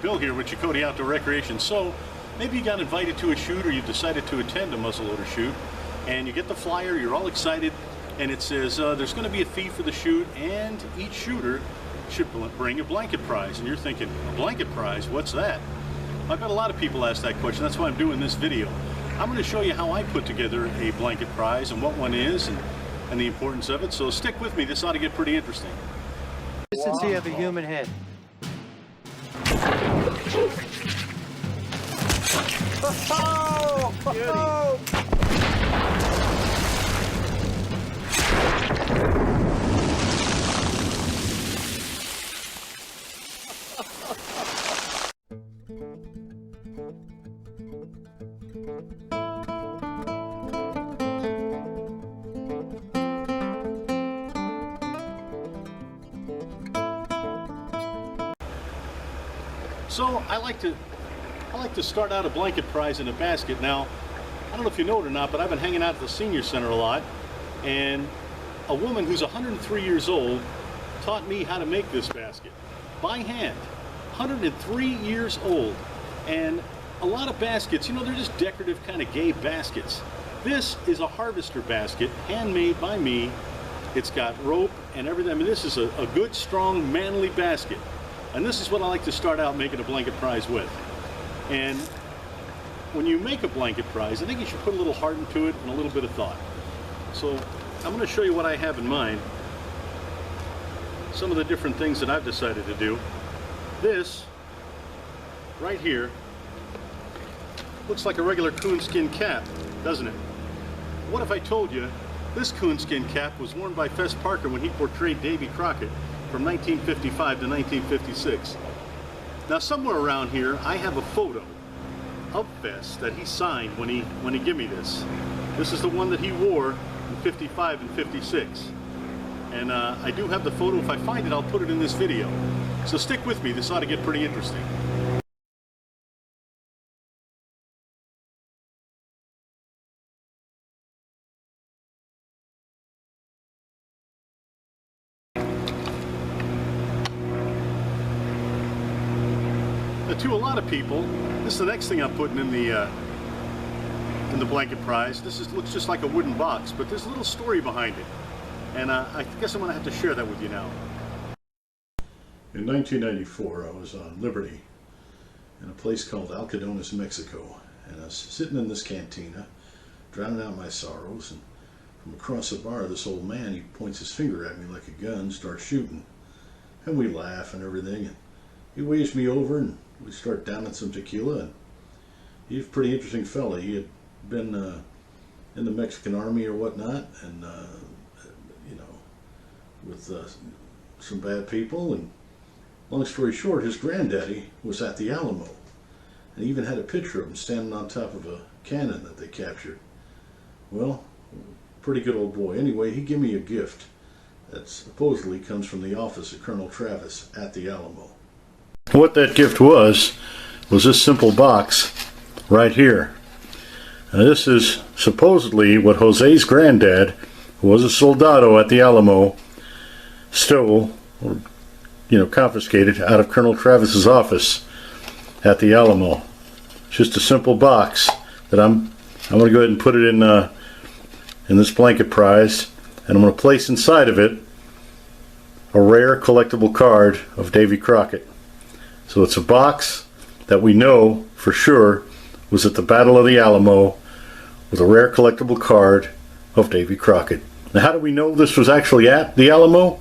Bill here with Chakotay Outdoor Recreation. So maybe you got invited to a shoot or you decided to attend a muzzleloader shoot and you get the flyer, you're all excited, and it says there's going to be a fee for the shoot and each shooter should bring a blanket prize. And you're thinking, a blanket prize? What's that? I've got a lot of people ask that question. That's why I'm doing this video. I'm going to show you how I put together a blanket prize and what one is and the importance of it. So stick with me. This ought to get pretty interesting. Consistency of a human head. Oh! So I like to start out a blanket prize in a basket. Now, I don't know if you know it or not, but I've been hanging out at the senior center a lot, and a woman who's 103 years old taught me how to make this basket by hand. 103 years old. And a lot of baskets, you know, they're just decorative kind of gay baskets. This is a harvester basket, handmade by me. It's got rope and everything. I mean, this is a good, strong, manly basket. And this is what I like to start out making a blanket prize with. And when you make a blanket prize, I think you should put a little heart into it and a little bit of thought. So I'm going to show you what I have in mind. Some of the different things that I've decided to do. This, right here, looks like a regular coonskin cap, doesn't it? What if I told you this coonskin cap was worn by Fess Parker when he portrayed Davy Crockett from 1955 to 1956. Now somewhere around here I have a photo of Fess that he signed when he gave me this. This is the one that he wore in 55 and 56. And I do have the photo. If I find it, I'll put it in this video. So stick with me, this ought to get pretty interesting. To a lot of people, this is the next thing I'm putting in the blanket prize. Looks just like a wooden box, but there's a little story behind it, and I guess I'm going to have to share that with you now. In 1994, I was on Liberty in a place called Alcodones, Mexico, and I was sitting in this cantina, drowning out my sorrows, and from across the bar, this old man, he points his finger at me like a gun, starts shooting, and we laugh and everything, and he waves me over and we start downing some tequila, and he's a pretty interesting fella. He had been in the Mexican army or whatnot, and you know, with some bad people, and long story short, his granddaddy was at the Alamo, and he even had a picture of him standing on top of a cannon that they captured. Well, pretty good old boy. Anyway, he gave me a gift that supposedly comes from the office of Colonel Travis at the Alamo. What that gift was this simple box right here. Now, this is supposedly what Jose's granddad, who was a soldado at the Alamo, stole, or, you know, confiscated out of Colonel Travis's office at the Alamo. It's just a simple box that I'm going to go ahead and put it in this blanket prize, and I'm going to place inside of it a rare collectible card of Davy Crockett. So it's a box that we know for sure was at the Battle of the Alamo with a rare collectible card of Davy Crockett. Now, how do we know this was actually at the Alamo?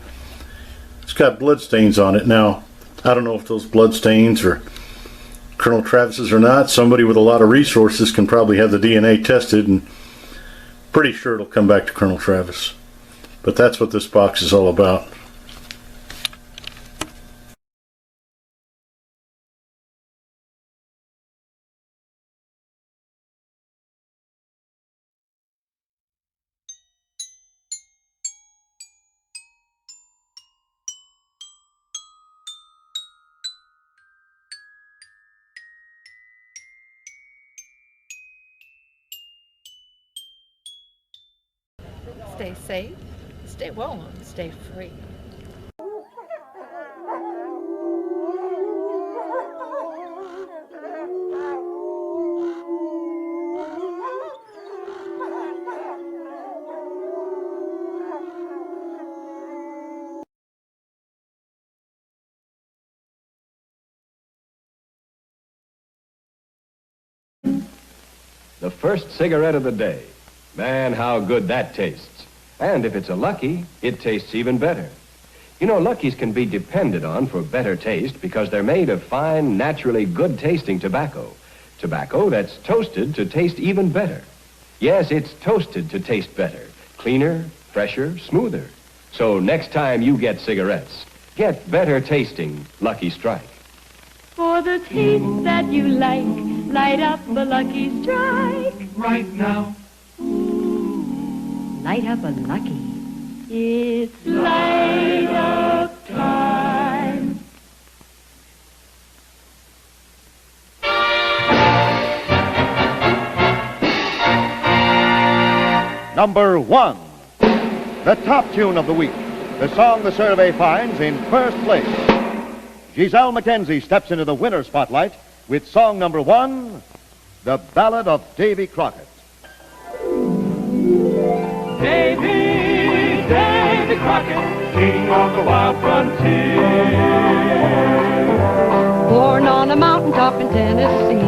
It's got blood stains on it. Now, I don't know if those blood stains are Colonel Travis's or not. Somebody with a lot of resources can probably have the DNA tested, and pretty sure it'll come back to Colonel Travis. But that's what this box is all about. Stay safe, stay well, and stay free. the first cigarette of the day. Man, how good that tastes. And if it's a Lucky, it tastes even better. You know, Luckies can be depended on for better taste because they're made of fine, naturally good-tasting tobacco. Tobacco that's toasted to taste even better. Yes, it's toasted to taste better. Cleaner, fresher, smoother. So next time you get cigarettes, get better-tasting Lucky Strike. For the taste that you like, light up a Lucky Strike. Right now. Light up a Lucky. It's light up time. Number 1, the top tune of the week, the song the survey finds in first place. Giselle Mackenzie steps into the winner spotlight with song number 1, The Ballad of Davy Crockett. Davy Crockett, king of the wild frontier. Born on a mountaintop in Tennessee,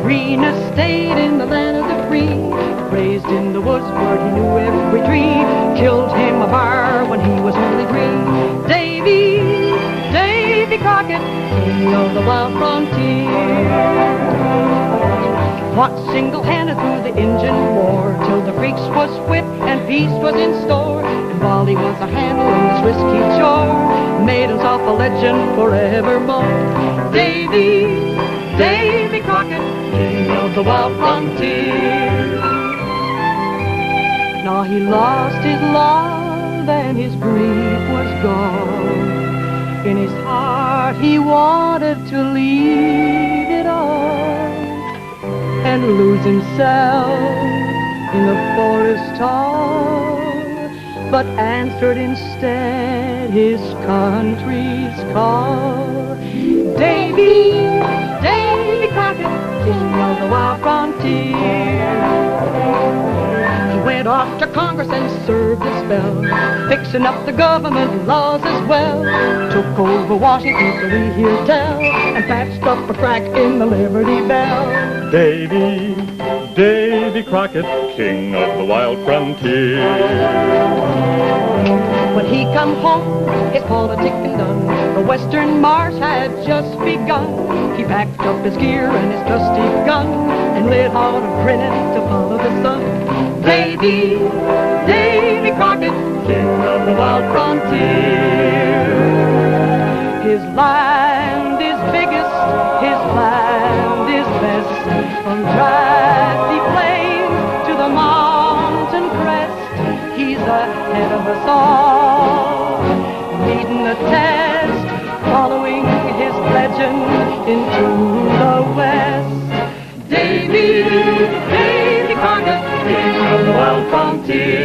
green estate in the land of the free. Raised in the woods where he knew every tree. Killed him a bar when he was only 3. Davy Crockett, king of the wild frontier. Fought single-handed through the Injun War till the Creeks was whipped and peace was in store. And while he was a handle on this risky chore, made himself a legend forevermore. Davy Crockett, king of the wild frontier. Now he lost his love and his grief was gone. In his heart he wanted to leave it all and lose himself in the forest tall, but answered instead his country's call. Davy Crockett, king of the wild frontier. He went off to Congress and served a spell, fixing up the government laws as well. Took over Washington, so we hear tell, and patched up a crack in the Liberty Bell. Davy Crockett, king of the wild frontier. When he come home, his politicking done, the western march had just begun. He packed up his gear and his trusty gun, and lit out a grinning to follow the sun. Davy Crockett, king of the wild frontier. His land is biggest, his land is best, from grassy plains to the mountain crest. He's ahead of us all, leading the test, following his legend into the west. Davy Crockett, king of the wild frontier.